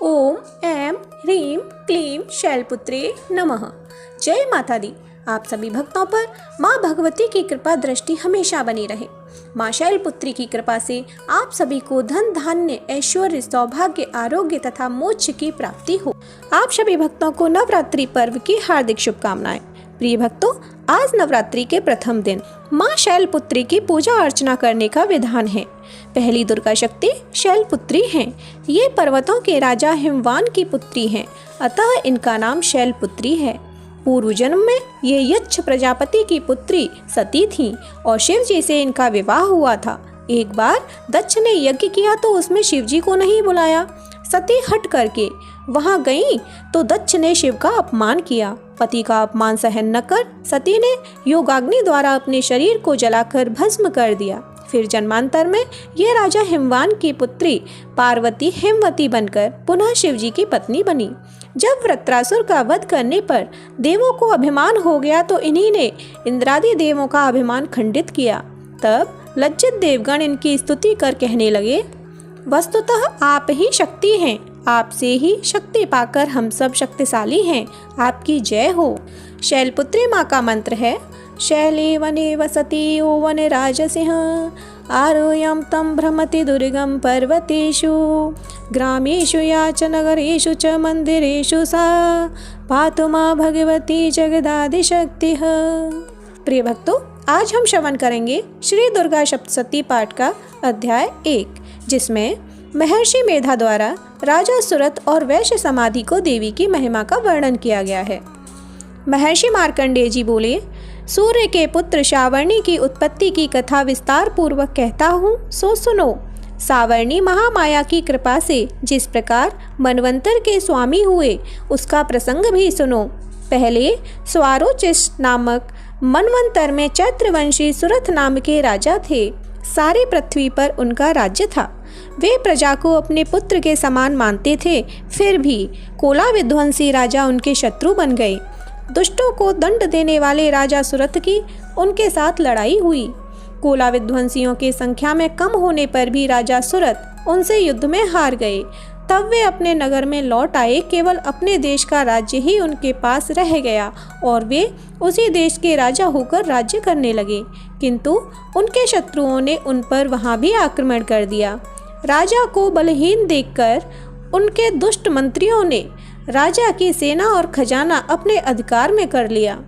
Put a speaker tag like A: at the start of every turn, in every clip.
A: ओम ऐं ह्रीं क्लीं शैलपुत्रे नमः। जय माता दी। आप सभी भक्तों पर माँ भगवती की कृपा दृष्टि हमेशा बनी रहे। माँ शैलपुत्री की कृपा से आप सभी को धन धान्य ऐश्वर्य सौभाग्य आरोग्य तथा मोक्ष की प्राप्ति हो। आप सभी भक्तों को नवरात्रि पर्व की हार्दिक शुभकामनाएं। प्रिय भक्तों, आज नवरात्रि के प्रथम दिन माँ शैलपुत्री की पूजा अर्चना करने का विधान है। पहली दुर्गा शक्ति शैलपुत्री हैं। ये पर्वतों के राजा हिमवान की पुत्री हैं, अतः इनका नाम शैलपुत्री है। पूर्व जन्म में ये यक्ष प्रजापति की पुत्री सती थीं और शिव जी से इनका विवाह हुआ था। एक बार दक्ष ने यज्ञ किया तो उसमें शिव जी को नहीं बुलाया। सती हट करके वहां गई तो दक्ष ने शिव का अपमान किया। पति का अपमान सहन न कर सती ने योगाग्नि द्वारा अपने शरीर को जलाकर भस्म कर दिया। फिर जन्मांतर में ये राजा हिमवान की पुत्री पार्वती हिमवती बनकर पुनः शिव जी की पत्नी बनी। जब वृत्रासुर का वध करने पर देवों को अभिमान हो गया तो इन्हीं ने इंद्रादि देवों का अभिमान खंडित किया। तब लज्जित देवगण इनकी स्तुति कर कहने लगे, वस्तुतः आप ही शक्ति हैं, आपसे ही शक्ति पाकर हम सब शक्तिशाली हैं, आपकी जय हो। शैलपुत्री माँ का मंत्र है, शैले वने वसति ओ वन राजसिंह आरोह्यं तं भ्रमति दुर्गम पर्वतेषु ग्रामेषु या च नगरेषु च मंदिरेषु सा पातु माँ भगवती जगदादिशक्तिः। प्रिय भक्तों, आज हम श्रवण करेंगे श्री दुर्गा सप्तशती पाठ का अध्याय 1, जिसमें महर्षि मेधा द्वारा राजा सुरथ और वैश्य समाधि को देवी की महिमा का वर्णन किया गया है। महर्षि मार्कंडेय जी बोले, सूर्य के पुत्र सावर्णी की उत्पत्ति की कथा विस्तार पूर्वक कहता हूँ, सो सुनो। सावर्णी महामाया की कृपा से जिस प्रकार मनवंतर के स्वामी हुए उसका प्रसंग भी सुनो। पहले स्वारोचिष नामक मनवंतर में चैत्रवंशी सुरथ नाम के राजा थे। सारी पृथ्वी पर उनका राज्य था। वे प्रजा को अपने पुत्र के समान मानते थे, फिर भी कोला विध्वंसी राजा उनके शत्रु बन गए। दुष्टों को दंड देने वाले राजा सुरथ की उनके साथ लड़ाई हुई। कोला विध्वंसियों की संख्या में कम होने पर भी राजा सुरथ उनसे युद्ध में हार गए। तब वे अपने नगर में लौट आए। केवल अपने देश का राज्य ही उनके पास रह गया और वे उसी देश के राजा होकर राज्य करने लगे, किंतु उनके शत्रुओं ने उन पर वहां भी आक्रमण कर दिया। राजा को बलहीन देखकर उनके दुष्ट मंत्रियों ने राजा की सेना और खजाना अपने अधिकार में कर लिया।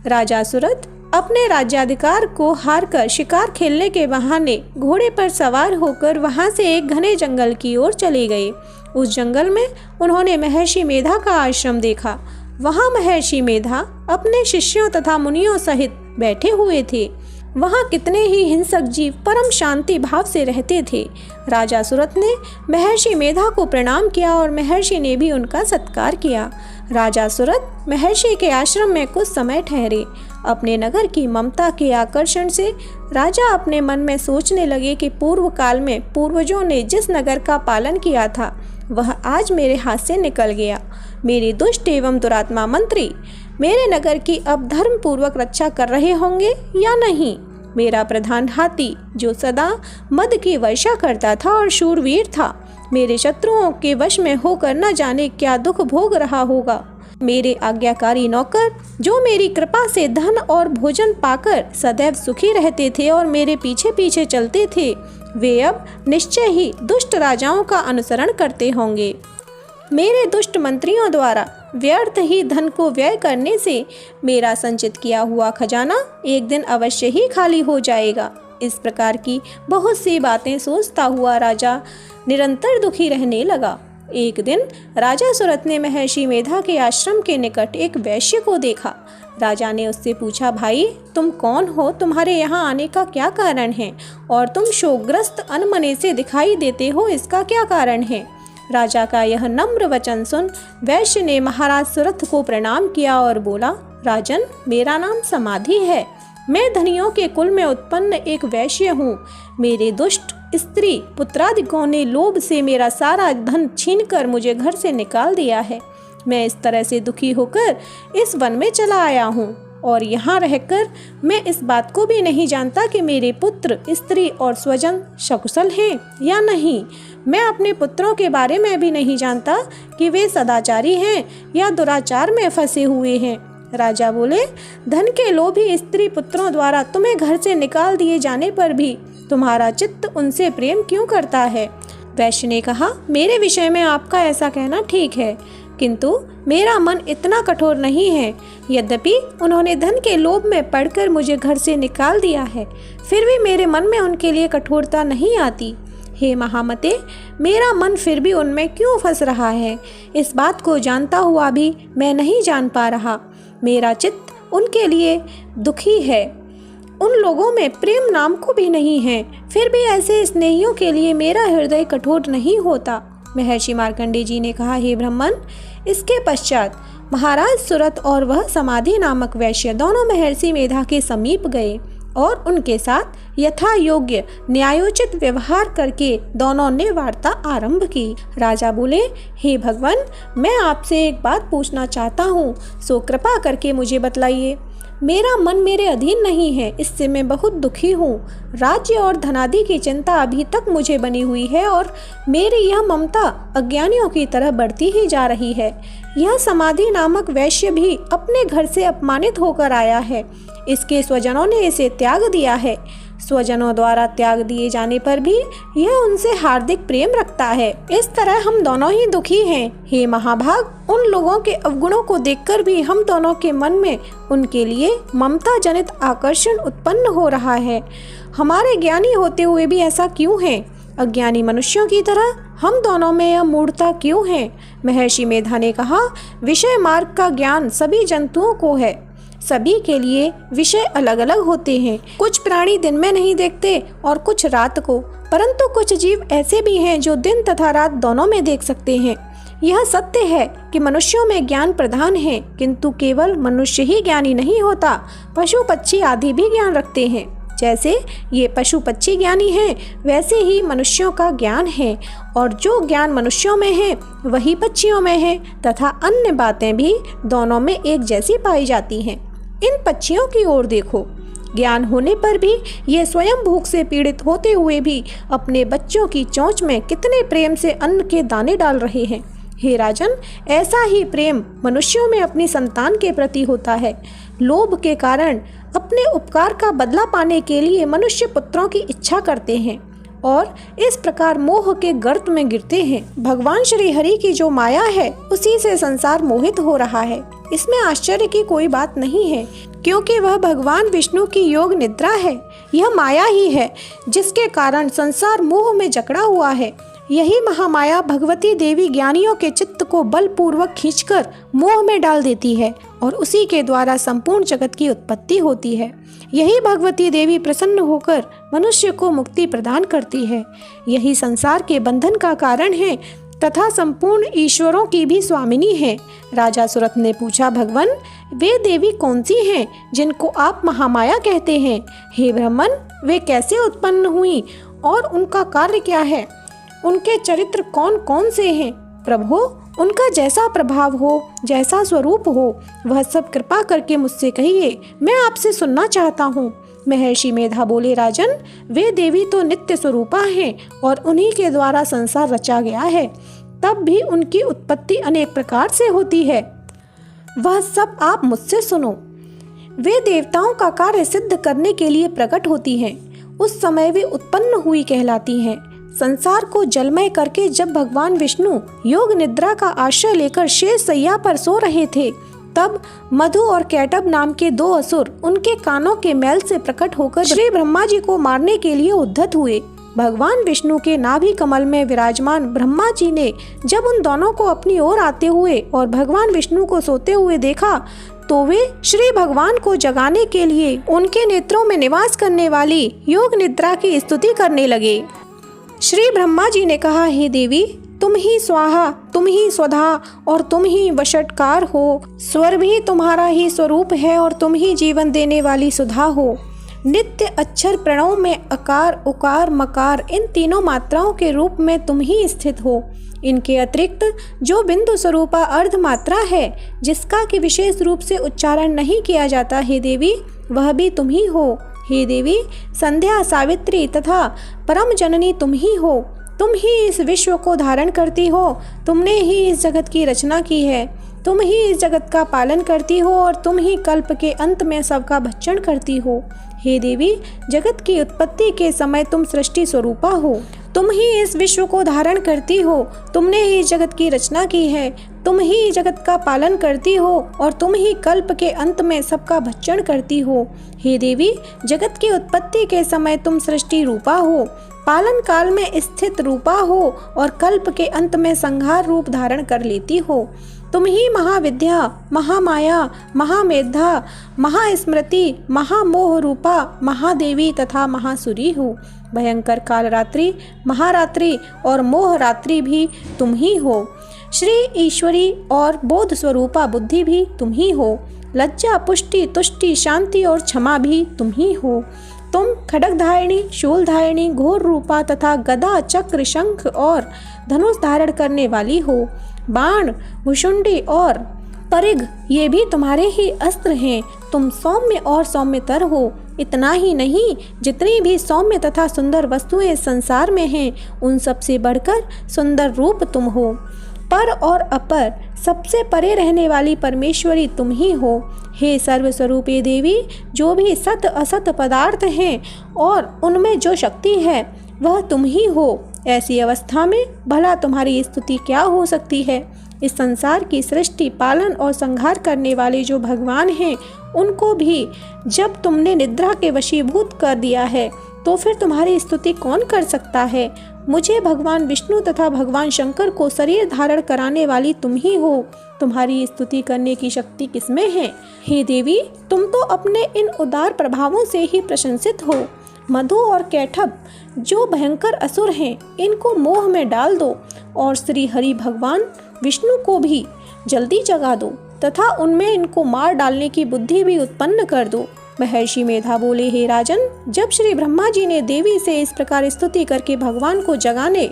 A: राजा सुरथ अपने राज्याधिकार को हारकर शिकार खेलने के बहाने घोड़े पर सवार होकर वहां से एक घने जंगल की ओर चले गए। उस जंगल में उन्होंने महर्षि मेधा का आश्रम देखा। वहां महर्षि मेधा अपने शिष्यों तथा मुनियों सहित बैठे हुए थे। वहां कितने ही हिंसक जीव परम शांति भाव से रहते थे। राजा सुरथ ने महर्षि मेधा को प्रणाम किया और महर्षि ने भी उनका सत्कार किया। राजा सुरथ महर्षि के आश्रम में कुछ समय ठहरे। अपने नगर की ममता के आकर्षण से राजा अपने मन में सोचने लगे कि पूर्व काल में पूर्वजों ने जिस नगर का पालन किया था वह आज मेरे हाथ से निकल गया। मेरे दुष्ट एवं दुरात्मा मंत्री मेरे नगर की अब धर्म पूर्वक रक्षा कर रहे होंगे या नहीं। मेरा प्रधान हाथी जो सदा मद की वर्षा करता था और शूरवीर था, मेरे शत्रुओं के वश में होकर न जाने क्या दुख भोग रहा होगा। मेरे आज्ञाकारी नौकर जो मेरी कृपा से धन और भोजन पाकर सदैव सुखी रहते थे और मेरे पीछे पीछे चलते थे, वे अब निश्चय ही दुष्ट राजाओं का अनुसरण करते होंगे। मेरे दुष्ट मंत्रियों द्वारा व्यर्थ ही धन को व्यय करने से मेरा संचित किया हुआ खजाना एक दिन अवश्य ही खाली हो जाएगा। इस प्रकार की बहुत सी बातें सोचता हुआ राजा निरंतर दुखी रहने लगा। एक दिन राजा सुरथ ने महर्षि मेधा के आश्रम के निकट एक वैश्य को देखा। राजा ने उससे पूछा, भाई तुम कौन हो, तुम्हारे यहाँ आने का क्या कारण है और तुम शोकग्रस्त अनमने से दिखाई देते हो, इसका क्या कारण है। राजा का यह नम्र वचन सुन वैश्य ने महाराज सुरथ को प्रणाम किया और बोला, राजन मेरा नाम समाधि है। मैं धनियों के कुल में उत्पन्न एक वैश्य हूँ। मेरे दुष्ट स्त्री पुत्रादिकों ने लोभ से मेरा सारा धन छीनकर मुझे घर से निकाल दिया है। मैं इस तरह से दुखी होकर इस वन में चला आया हूँ। और यहाँ रहकर मैं इस बात को भी नहीं जानता कि मेरे पुत्र, स्त्री और स्वजन सकुशल हैं या नहीं। मैं अपने पुत्रों के बारे में भी नहीं जानता कि वे सदाचारी हैं या दुराचार में फंसे हुए हैं। राजा बोले, धन के लोभी स्त्री पुत्रों द्वारा तुम्हें घर से निकाल दिए जाने पर भी तुम्हारा चित्त उनसे प्रेम क्यों करता है? वैश्य ने कहा, मेरे विषय में आपका ऐसा कहना ठीक है, किंतु मेरा मन इतना कठोर नहीं है। यद्यपि उन्होंने धन के लोभ में पड़कर मुझे घर से निकाल दिया है, फिर भी मेरे मन में उनके लिए कठोरता नहीं आती। हे महामते, मेरा मन फिर भी उनमें क्यों फंस रहा है? इस बात को जानता हुआ भी मैं नहीं जान पा रहा। मेरा चित्त उनके लिए दुखी है। उन लोगों में प्रेम नाम को भी नहीं है, फिर भी ऐसे स्नेहियों के लिए मेरा हृदय कठोर नहीं होता। महर्षि मार्कंडेय जी ने कहा, हे ब्राह्मण, इसके पश्चात महाराज सुरथ और वह समाधि नामक वैश्य दोनों महर्षि मेधा के समीप गए और उनके साथ यथा योग्य न्यायोचित व्यवहार करके दोनों ने वार्ता आरंभ की। राजा बोले, हे भगवान, मैं आपसे एक बात पूछना चाहता हूँ, सो कृपा करके मुझे बतलाइए। मेरा मन मेरे अधीन नहीं है, इससे मैं बहुत दुखी हूँ। राज्य और धनादि की चिंता अभी तक मुझे बनी हुई है और मेरी यह ममता अज्ञानियों की तरह बढ़ती ही जा रही है। यह समाधि नामक वैश्य भी अपने घर से अपमानित होकर आया है। इसके स्वजनों ने इसे त्याग दिया है। स्वजनों द्वारा त्याग दिए जाने पर भी यह उनसे हार्दिक प्रेम रखता है। इस तरह हम दोनों ही दुखी हैं। हे महाभाग, उन लोगों के अवगुणों को देखकर भी हम दोनों के मन में उनके लिए ममता जनित आकर्षण उत्पन्न हो रहा है। हमारे ज्ञानी होते हुए भी ऐसा क्यों है? अज्ञानी मनुष्यों की तरह हम दोनों में यह मूढ़ता क्यों है? महर्षि मेधा ने कहा, विषय मार्ग का ज्ञान सभी जंतुओं को है। सभी के लिए विषय अलग अलग होते हैं। कुछ प्राणी दिन में नहीं देखते और कुछ रात को, परंतु कुछ जीव ऐसे भी हैं जो दिन तथा रात दोनों में देख सकते हैं। यह सत्य है कि मनुष्यों में ज्ञान प्रधान है, किंतु केवल मनुष्य ही ज्ञानी नहीं होता, पशु पक्षी आदि भी ज्ञान रखते हैं। जैसे ये पशु पक्षी ज्ञानी हैं, वैसे ही मनुष्यों का ज्ञान है, और जो ज्ञान मनुष्यों में है वही पक्षियों में है, तथा अन्य बातें भी दोनों में एक जैसी पाई जाती हैं। इन पक्षियों की ओर देखो, ज्ञान होने पर भी ये स्वयं भूख से पीड़ित होते हुए भी अपने बच्चों की चोंच में कितने प्रेम से अन्न के दाने डाल रहे हैं। हे राजन, ऐसा ही प्रेम मनुष्यों में अपनी संतान के प्रति होता है। लोभ के कारण अपने उपकार का बदला पाने के लिए मनुष्य पुत्रों की इच्छा करते हैं और इस प्रकार मोह के गर्त में गिरते हैं। भगवान श्री हरि की जो माया है, उसी से संसार मोहित हो रहा है। इसमें आश्चर्य की कोई बात नहीं है, क्योंकि वह भगवान विष्णु की योग निद्रा है। यह माया ही है जिसके कारण संसार मोह में जकड़ा हुआ है। यही महामाया भगवती देवी ज्ञानियों के चित्त को बलपूर्वक खींचकर मोह में डाल देती है और उसी के द्वारा संपूर्ण जगत की उत्पत्ति होती है। यही भगवती देवी प्रसन्न होकर मनुष्य को मुक्ति प्रदान करती है। यही संसार के बंधन का कारण है तथा संपूर्ण ईश्वरों की भी स्वामिनी है। राजा सुरथ ने पूछा, भगवान, वे देवी कौन सी हैं जिनको आप महामाया कहते हैं? हे ब्राह्मण, वे कैसे उत्पन्न हुई और उनका कार्य क्या है? उनके चरित्र कौन कौन से हैं? प्रभु, उनका जैसा प्रभाव हो, जैसा स्वरूप हो, वह सब कृपा करके मुझसे कहिए, मैं आपसे सुनना चाहता हूँ। महर्षि मेधा बोले, राजन, वे देवी तो नित्य स्वरूपा हैं और उन्हीं के द्वारा संसार रचा गया है। तब भी उनकी उत्पत्ति अनेक प्रकार से होती है, वह सब आप मुझसे सुनो। वे देवताओं का कार्य सिद्ध करने के लिए प्रकट होती हैं। उस समय वे उत्पन्न हुई कहलाती हैं। संसार को जलमय करके जब भगवान विष्णु योग निद्रा का आश्रय लेकर शेष सैया पर सो रहे थे, तब मधु और कैटब नाम के दो असुर उनके कानों के मैल से प्रकट होकर श्री ब्रह्मा जी को मारने के लिए उद्धत हुए। भगवान विष्णु के नाभि कमल में विराजमान ब्रह्मा जी ने जब उन दोनों को अपनी ओर आते हुए और भगवान विष्णु को सोते हुए देखा, तो वे श्री भगवान को जगाने के लिए उनके नेत्रों में निवास करने वाली योग निद्रा की स्तुति करने लगे। श्री ब्रह्मा जी ने कहा, हे देवी, तुम ही स्वाहा, तुम ही स्वधा और तुम ही वषटकार हो। स्वर भी तुम्हारा ही स्वरूप है और तुम ही जीवन देने वाली सुधा हो। नित्य अक्षर प्रणव में अकार, उकार, मकार, इन तीनों मात्राओं के रूप में तुम ही स्थित हो। इनके अतिरिक्त जो बिंदु स्वरूपा अर्धमात्रा है, जिसका कि विशेष रूप से उच्चारण नहीं किया जाता, हे देवी, वह भी तुम ही हो। हे देवी, संध्या, सावित्री तथा परम जननी तुम ही हो। तुम ही इस विश्व को धारण करती हो। तुमने ही इस जगत की रचना की है। तुम ही इस जगत का पालन करती हो और तुम ही कल्प के अंत में सबका भक्षण करती हो। हे देवी, जगत की उत्पत्ति के समय तुम सृष्टि स्वरूपा हो। तुम ही इस विश्व को धारण करती हो। तुमने ही जगत की रचना की है। तुम ही जगत का पालन करती हो और तुम ही कल्प के अंत में सबका भक्षण करती हो। हे देवी, जगत की उत्पत्ति के समय तुम सृष्टि रूपा हो, पालन काल में स्थित रूपा हो और कल्प के अंत में संहार रूप धारण कर लेती हो। तुम ही महाविद्या, महामाया, महामेधा, महास्मृति, महामोह रूपा महादेवी तथा महासुरी हो। भयंकर कालरात्रि, महारात्रि और मोहरात्रि भी तुम ही हो। श्री ईश्वरी और बोध स्वरूपा बुद्धि भी तुम ही हो। लज्जा, पुष्टि, तुष्टि, शांति और क्षमा भी तुम ही हो। तुम खड्गधारिणी, शूलधारिणी, घोर रूपा तथा गदा, चक्र, शंख और धनुष धारण करने वाली हो। बाण, भुषुंडी और परिघ ये भी तुम्हारे ही अस्त्र हैं। तुम सौम्य और सौम्यतर हो। इतना ही नहीं, जितनी भी सौम्य तथा सुंदर वस्तुएं संसार में हैं, उन सब से बढ़कर सुंदर रूप तुम हो। पर और अपर, सबसे परे रहने वाली परमेश्वरी तुम ही हो। हे सर्वस्वरूपे देवी, जो भी सत असत पदार्थ हैं और उनमें जो शक्ति है, वह तुम ही हो। ऐसी अवस्था में भला तुम्हारी स्तुति क्या हो सकती है। इस संसार की सृष्टि, पालन और संहार करने वाले जो भगवान हैं, उनको भी जब तुमने निद्रा के वशीभूत कर दिया है, तो फिर तुम्हारी स्तुति कौन कर सकता है। मुझे भगवान विष्णु तथा भगवान शंकर को शरीर धारण कराने वाली तुम ही हो। तुम्हारी स्तुति करने की शक्ति किसमें है। हे देवी, तुम तो अपने इन उदार प्रभावों से ही प्रशंसित हो। मधु और कैटभ जो भयंकर असुर हैं, इनको मोह में डाल दो और श्री हरि भगवान विष्णु को भी जल्दी जगा दो तथा उनमें इनको मार डालने की बुद्धि भी उत्पन्न कर दो। महर्षि मेधा बोले, हे राजन, जब श्री ब्रह्मा जी ने देवी से इस प्रकार स्तुति करके भगवान को जगाने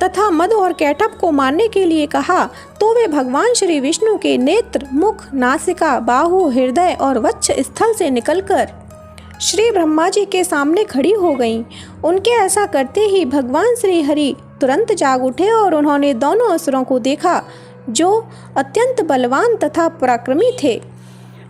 A: तथा मधु और कैटभ को मारने के लिए कहा, तो वे भगवान श्री विष्णु के नेत्र, मुख, नासिका, बाहु, हृदय और वक्ष स्थल से निकलकर श्री ब्रह्मा जी के सामने खड़ी हो गईं। उनके ऐसा करते ही भगवान श्री हरि तुरंत जाग उठे और उन्होंने दोनों असुरों को देखा, जो अत्यंत बलवान तथा पराक्रमी थे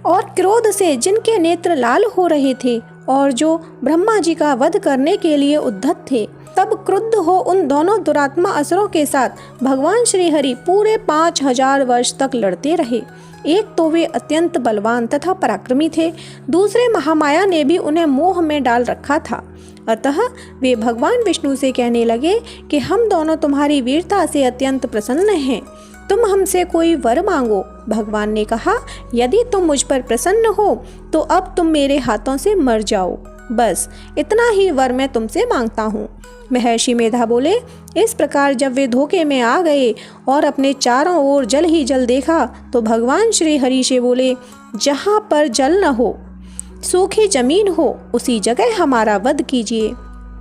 A: और क्रोध से जिनके नेत्र लाल हो रहे थे और जो ब्रह्मा जी का वध करने के लिए उद्धत थे। तब क्रुद्ध हो उन दोनों दुरात्मा असुरों के साथ भगवान श्री हरि पूरे 5000 वर्ष तक लड़ते रहे। एक तो वे अत्यंत बलवान तथा पराक्रमी थे, दूसरे महामाया ने भी उन्हें मोह में डाल रखा था। अतः वे भगवान विष्णु से कहने लगे कि हम दोनों तुम्हारी वीरता से अत्यंत प्रसन्न हैं, तुम हमसे कोई वर मांगो। भगवान ने कहा, यदि तुम मुझ पर प्रसन्न हो तो अब तुम मेरे हाथों से मर जाओ। बस इतना ही वर मैं तुमसे मांगता हूँ। महर्षि मेधा बोले, इस प्रकार जब वे धोखे में आ गए और अपने चारों ओर जल ही जल देखा, तो भगवान श्री हरि से बोले, जहाँ पर जल न हो, सूखी जमीन हो, उसी जगह हमारा वध कीजिए।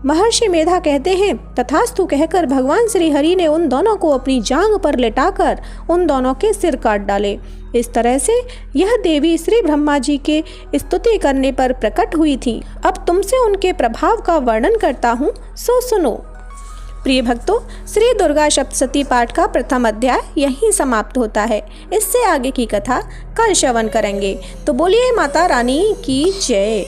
A: महर्षि मेधा कहते हैं, तथास्तु कहकर भगवान श्री हरि ने उन दोनों को अपनी जांग पर लेटाकर उन दोनों के सिर काट डाले। इस तरह से यह देवी श्री ब्रह्मा जी के स्तुति करने पर प्रकट हुई थी। अब तुमसे उनके प्रभाव का वर्णन करता हूँ, सो सुनो। प्रिय भक्तों, श्री दुर्गा सप्तशती पाठ का प्रथम अध्याय यहीं समाप्त होता है। इससे आगे की कथा कल श्रवण करेंगे। तो बोलिए माता रानी की जय।